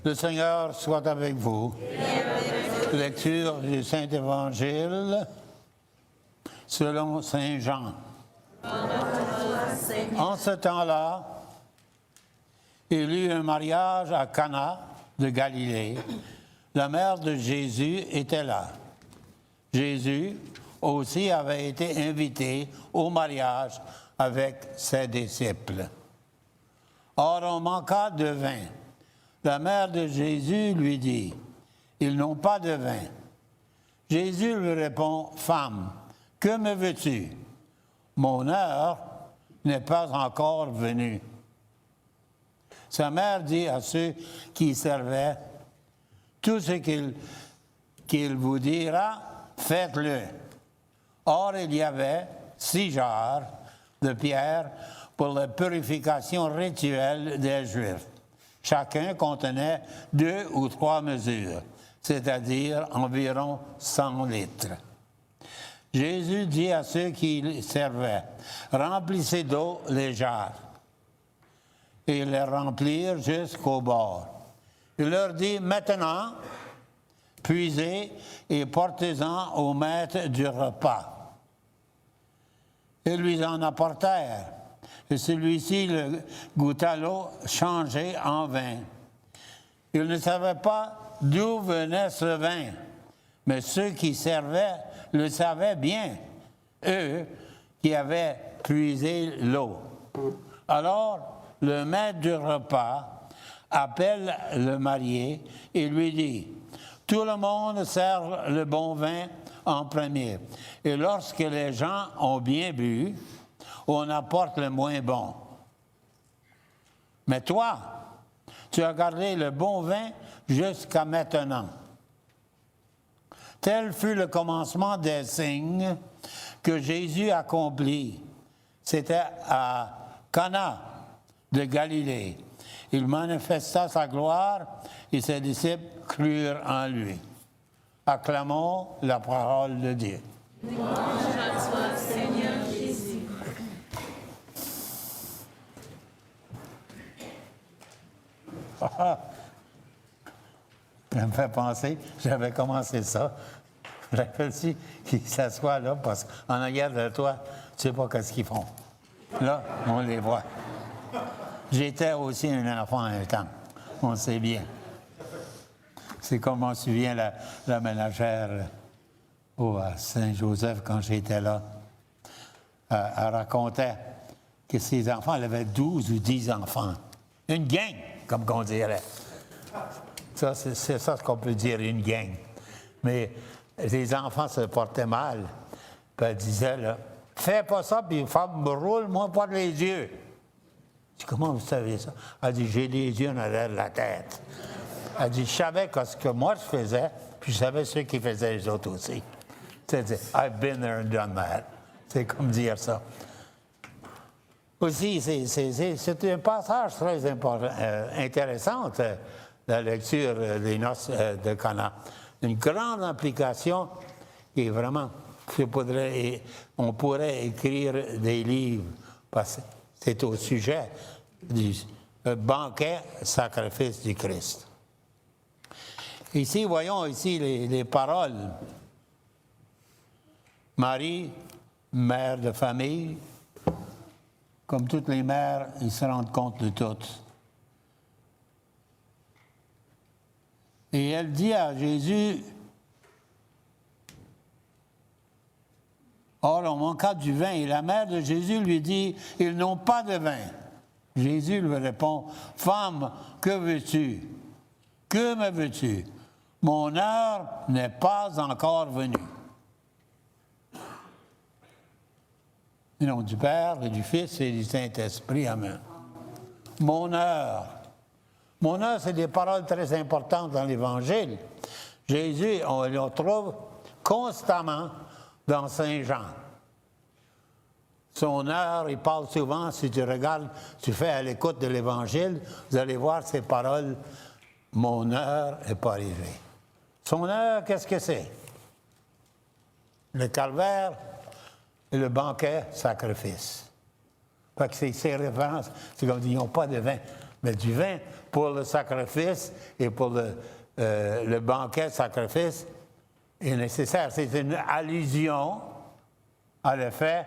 Le Seigneur soit avec vous. Lecture du Saint-Évangile selon Saint Jean. En ce temps-là, il y eut un mariage à Cana de Galilée. La mère de Jésus était là. Jésus aussi avait été invité au mariage avec ses disciples. Or, on manqua de vin. La mère de Jésus lui dit, « Ils n'ont pas de vin. » Jésus lui répond, « Femme, que me veux-tu? Mon heure n'est pas encore venue. » Sa mère dit à ceux qui y servaient, « Tout ce qu'il vous dira, faites-le. » Or, il y avait 6 jarres de pierre pour la purification rituelle des Juifs. Chacun contenait 2 ou 3 mesures, c'est-à-dire environ 100 litres. Jésus dit à ceux qui y servaient, « Remplissez d'eau les jarres. » Et ils les remplirent jusqu'au bord. Il leur dit, « Maintenant, puisez et portez-en au maître du repas. » Ils lui en apportèrent. Et celui-ci le goûta l'eau changée en vin. Il ne savait pas d'où venait ce vin, mais ceux qui servaient le savaient bien, eux qui avaient puisé l'eau. Alors, le maître du repas appelle le marié et lui dit, « Tout le monde sert le bon vin en premier, et lorsque les gens ont bien bu, on apporte le moins bon. Mais toi, tu as gardé le bon vin jusqu'à maintenant. » Tel fut le commencement des signes que Jésus accomplit. C'était à Cana de Galilée. Il manifesta sa gloire et ses disciples crurent en lui. Acclamons la parole de Dieu. Louange à toi, Seigneur Jésus. Ça me fait penser, j'avais commencé ça. J'appelle-ci qu'ils s'assoient là, parce qu'en arrière de toi, tu ne sais pas ce qu'ils font. Là, on les voit. J'étais aussi un enfant un temps, on le sait bien. C'est comme on se souvient la ménagère à Saint-Joseph, quand j'étais là. Elle racontait que ses enfants, elle avait 12 ou 10 enfants. Une gang, comme on dirait. Ça, c'est ça ce qu'on peut dire, une gang. Mais les enfants se portaient mal. Puis elle disait, là, « Fais pas ça, puis femme me roule, moi, par les yeux. » Je dis, « Comment vous savez ça? » Elle dit, « J'ai les yeux en arrière de la tête. » Elle dit, « Je savais ce que moi je faisais, puis je savais ce qu'ils faisaient les autres aussi. » C'est-à-dire, « I've been there and done that. » C'est comme dire ça. Aussi, c'est un passage très intéressant, la lecture des noces de Cana. Une grande implication et vraiment, on pourrait écrire des livres parce que c'est au sujet du banquet sacrifice du Christ. Ici, voyons ici les paroles. Marie, mère de famille, comme toutes les mères, ils se rendent compte de tout. Et elle dit à Jésus, « Or, on manqua du vin. » Et la mère de Jésus lui dit, « Ils n'ont pas de vin. » Jésus lui répond, « Femme, que veux-tu? Que me veux-tu? Mon heure n'est pas encore venue. » Au nom du Père et du Fils et du Saint-Esprit. Amen. Mon heure. Mon heure, c'est des paroles très importantes dans l'Évangile. Jésus, on le trouve constamment dans Saint Jean. Son heure, il parle souvent, si tu regardes, tu fais à l'écoute de l'Évangile, vous allez voir ces paroles, « Mon heure n'est pas arrivée ». Son heure, qu'est-ce que c'est? Le calvaire et le banquet sacrifice. Fait que ces références, c'est comme ils n'ont pas de vin. Mais du vin, pour le sacrifice et pour le banquet sacrifice est nécessaire. C'est une allusion à le fait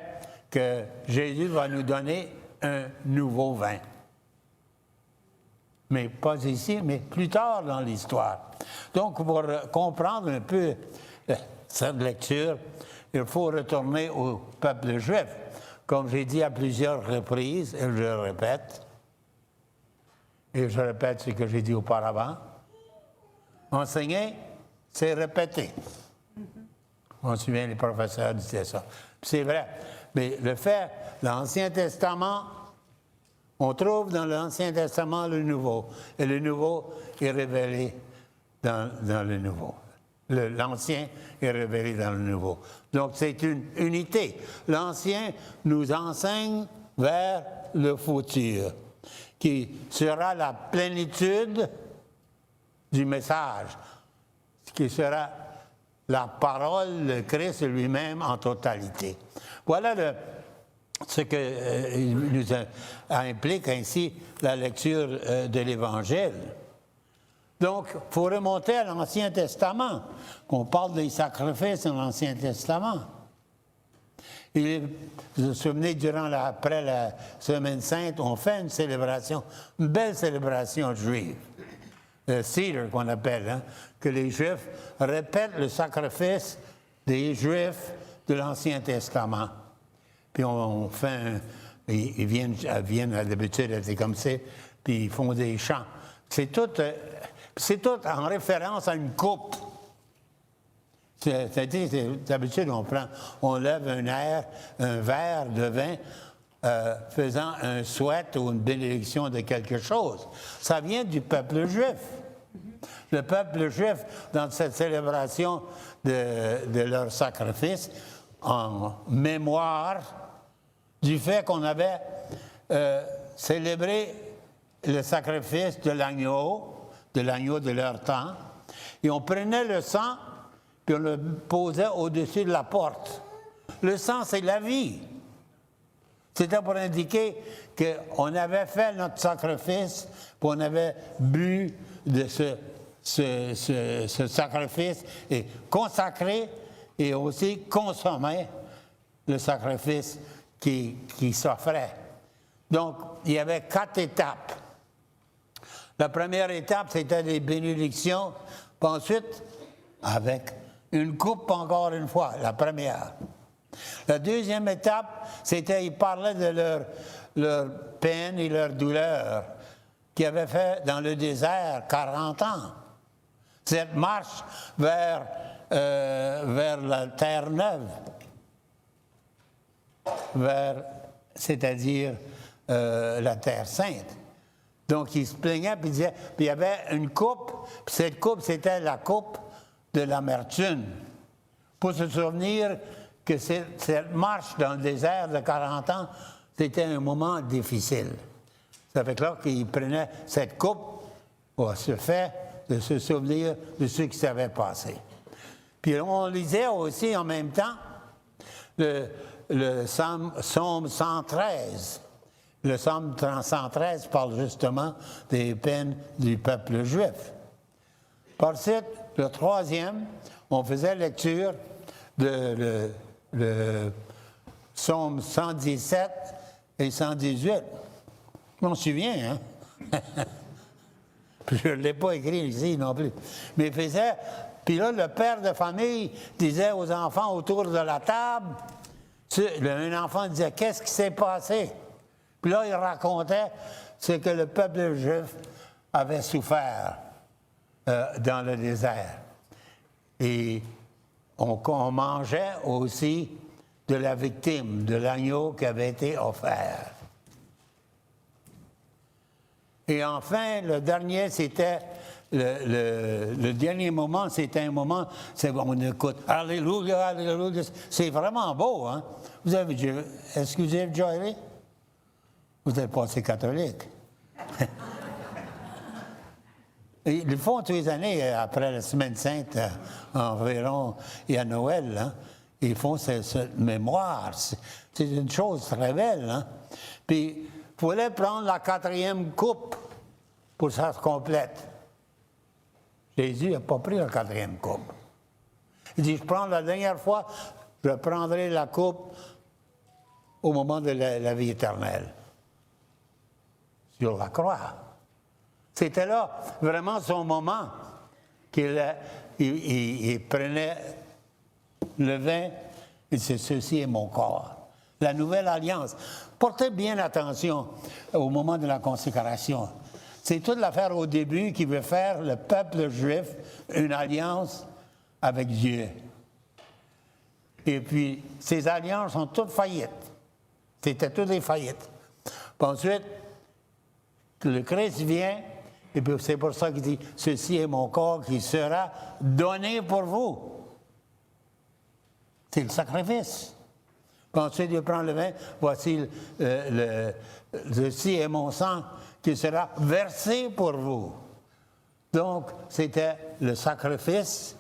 que Jésus va nous donner un nouveau vin. Mais pas ici, mais plus tard dans l'histoire. Donc, pour comprendre un peu cette lecture, il faut retourner au peuple juif. Comme j'ai dit à plusieurs reprises, et je le répète, et je répète ce que j'ai dit auparavant, enseigner, c'est répéter. On se souvient, les professeurs disaient ça. C'est vrai. Mais le fait, l'Ancien Testament, on trouve dans l'Ancien Testament le Nouveau. Et le Nouveau est révélé dans le Nouveau. L'Ancien est révélé dans le Nouveau. Donc, c'est une unité. L'Ancien nous enseigne vers le futur, qui sera la plénitude du message, qui sera la parole de Christ lui-même en totalité. Voilà ce que nous implique ainsi la lecture de l'Évangile. Donc, il faut remonter à l'Ancien Testament. On parle des sacrifices dans l'Ancien Testament. Et vous vous souvenez, après la Semaine Sainte, on fait une célébration, une belle célébration juive. Le Seder qu'on appelle, hein, que les Juifs répètent le sacrifice des Juifs de l'Ancien Testament. Puis on fait ils viennent à l'habitude, c'est comme ça, puis ils font des chants. C'est tout en référence à une coupe. D'habitude, on lève un verre de vin faisant un souhait ou une bénédiction de quelque chose. Ça vient du peuple juif. Le peuple juif, dans cette célébration de leur sacrifice, en mémoire du fait qu'on avait célébré le sacrifice de l'agneau de leur temps, et on prenait le sang, puis on le posait au-dessus de la porte. Le sang, c'est la vie. C'était pour indiquer qu'on avait fait notre sacrifice, puis on avait bu de ce sacrifice et consacré et aussi consommé le sacrifice qui s'offrait. Donc, il y avait 4 étapes. La première étape, c'était des bénédictions, puis ensuite, avec une coupe encore une fois, la première. La deuxième étape, c'était, ils parlaient de leur peine et leur douleur qu'ils avaient fait dans le désert 40 ans. Cette marche vers la terre neuve, c'est-à-dire la terre sainte. Donc, ils se plaignaient, puis ils disaient, puis il y avait une coupe, puis cette coupe, c'était la coupe de l'amertume. Pour se souvenir que cette marche dans le désert de 40 ans, c'était un moment difficile. Ça fait que là qu'ils prenaient cette coupe pour se faire de se souvenir de ce qui s'avait passé. Puis on lisait aussi en même temps le psaume 113. Le psaume 113 parle justement des peines du peuple juif. Par suite, le troisième, on faisait lecture de le psaume 117 et 118. Je m'en souviens, hein? Je ne l'ai pas écrit ici non plus. Mais il faisait. Puis là, le père de famille disait aux enfants autour de la table, un enfant disait, qu'est-ce qui s'est passé? Puis là, il racontait ce que le peuple juif avait souffert dans le désert. Et on mangeait aussi de la victime, de l'agneau qui avait été offert. Et enfin, le dernier, c'était le dernier moment, c'était un moment, on écoute Alléluia, Alléluia. C'est vraiment beau, hein? Est-ce que vous avez déjà allé? Vous êtes passé catholique. Ils le font tous les années, après la Semaine Sainte, environ, et à Noël, hein? Ils font cette mémoire. C'est une chose très belle, hein? Puis, il fallait prendre la 4e coupe pour que ça se complète. Jésus n'a pas pris la 4e coupe. Il dit, je prends la dernière fois, je prendrai la coupe au moment de la vie éternelle. Sur la croix. C'était là vraiment son moment qu'il il prenait le vin et c'est ceci est mon corps. La nouvelle alliance. Portez bien attention au moment de la consécration. C'est toute l'affaire au début qui veut faire le peuple juif une alliance avec Dieu. Et puis, ces alliances sont toutes faillites. C'était toutes des faillites. Puis ensuite, le Christ vient, et puis c'est pour ça qu'il dit, ceci est mon corps qui sera donné pour vous. C'est le sacrifice. Puis ensuite, il prend le vin, voici ceci est mon sang qui sera versé pour vous. Donc, c'était le sacrifice,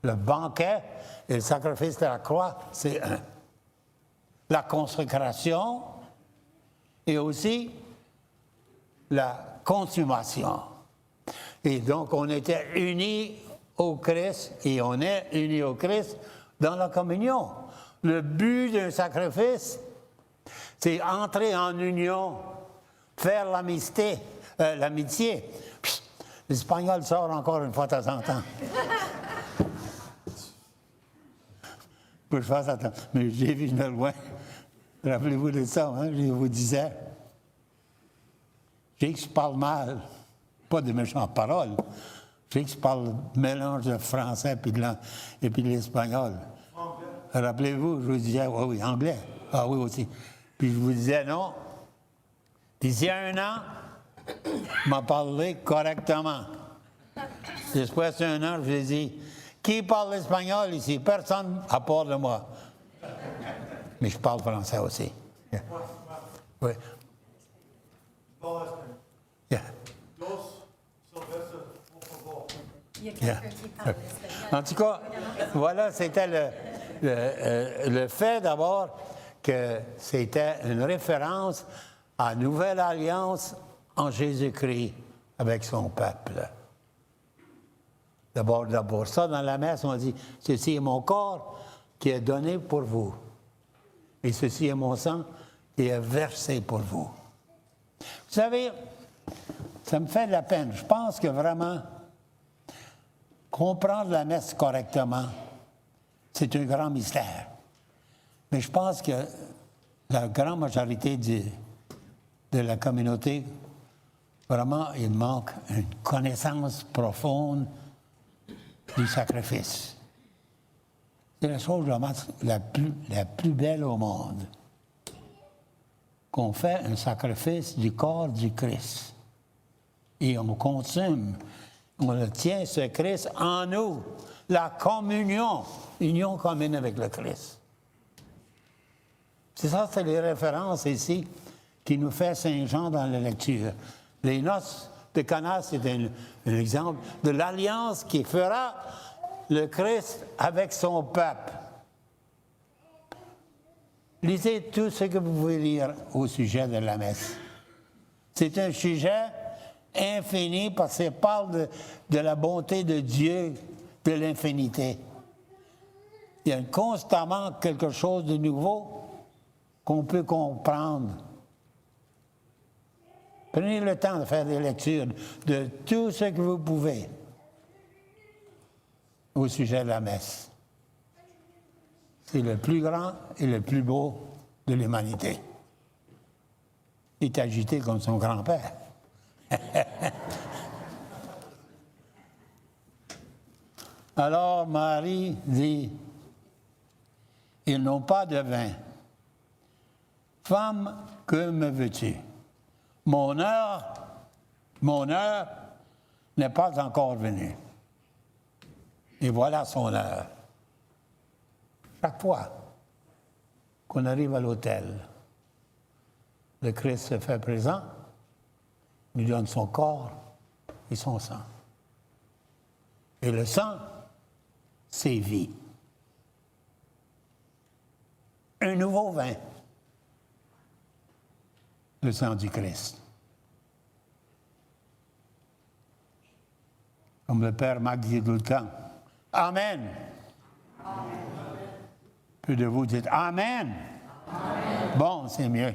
le banquet, et le sacrifice de la croix, c'est un. La consécration et aussi la consommation. Et donc, on était unis au Christ et on est unis au Christ dans la communion. Le but d'un sacrifice, c'est entrer en union, faire l'amitié. Psst, l'espagnol sort encore une fois de temps en temps. Faut que je fasse attention. Mais j'ai vu de loin. Rappelez-vous de ça, hein? Je vous disais. Je sais que je parle mal. Pas de méchantes paroles. Je sais que je parle mélange de français et puis de l'espagnol. Anglais. Rappelez-vous, je vous disais, oui, anglais. Ah oui, aussi. Puis je vous disais, non. D'ici 1 an, je m'en parlerai correctement. Après 1 an, je lui ai dit, qui parle l'espagnol ici? Personne à part de moi. Mais je parle français aussi. Yeah. Oui. Yeah. Il y a quelqu'un qui parle espagnol. En tout cas, voilà, c'était le fait d'abord que c'était une référence à la nouvelle alliance en Jésus-Christ avec son peuple. D'abord, ça, dans la messe, on dit, ceci est mon corps qui est donné pour vous. Et ceci est mon sang qui est versé pour vous. Vous savez, ça me fait de la peine. Je pense que vraiment, comprendre la messe correctement, c'est un grand mystère. Mais je pense que la grande majorité de la communauté, vraiment, il manque une connaissance profonde du sacrifice. C'est la chose la plus belle au monde. Qu'on fait un sacrifice du corps du Christ. Et on consomme, on le tient, ce Christ, en nous. La communion, union commune avec le Christ. C'est ça, c'est les références ici qui nous fait Saint Jean dans la lecture. Les noces de Cana, c'est un exemple de l'alliance qui fera le Christ avec son peuple. Lisez tout ce que vous pouvez lire au sujet de la messe. C'est un sujet infini parce qu'il parle de la bonté de Dieu, de l'infinité. Il y a constamment quelque chose de nouveau qu'on peut comprendre. Prenez le temps de faire des lectures de tout ce que vous pouvez au sujet de la messe. C'est le plus grand et le plus beau de l'humanité. Il est agité comme son grand-père. Alors Marie dit, ils n'ont pas de vin. Femme, que me veux-tu? Mon heure n'est pas encore venue. Et voilà son heure. Chaque fois qu'on arrive à l'autel, le Christ se fait présent, nous donne son corps et son sang. Et le sang, c'est vie. Un nouveau vin, le sang du Christ. Comme le Père Mac dit tout le temps. Amen. Peu de vous dites Amen. Bon, c'est mieux.